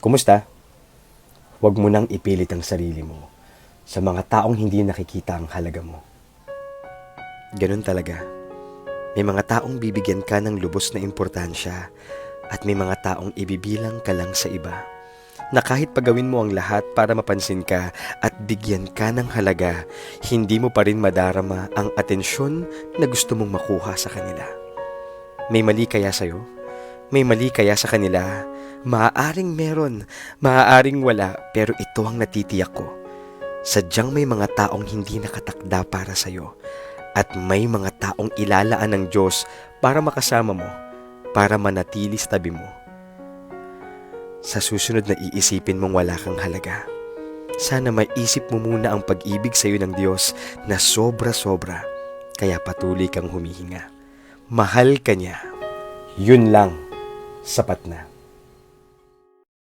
Kumusta? Huwag mo nang ipilit ang sarili mo sa mga taong hindi nakikita ang halaga mo. Ganun talaga. May mga taong bibigyan ka ng lubos na importansya at may mga taong ibibilang ka lang sa iba. Na kahit pagawin mo ang lahat para mapansin ka at bigyan ka ng halaga, hindi mo pa rin madarama ang atensyon na gusto mong makuha sa kanila. May mali kaya sa'yo? May mali kaya sa kanila? Maaaring meron, maaaring wala, pero ito ang natitiyak ko. Sadyang may mga taong hindi nakatakda para sa'yo at may mga taong ilalaan ng Diyos para makasama mo, para manatili sa tabi mo. Sa susunod na iisipin mong wala kang halaga, sana maisip mo muna ang pag-ibig sa iyo ng Diyos na sobra-sobra, kaya patuloy kang humihinga. Mahal ka niya. Yun lang, sapat na.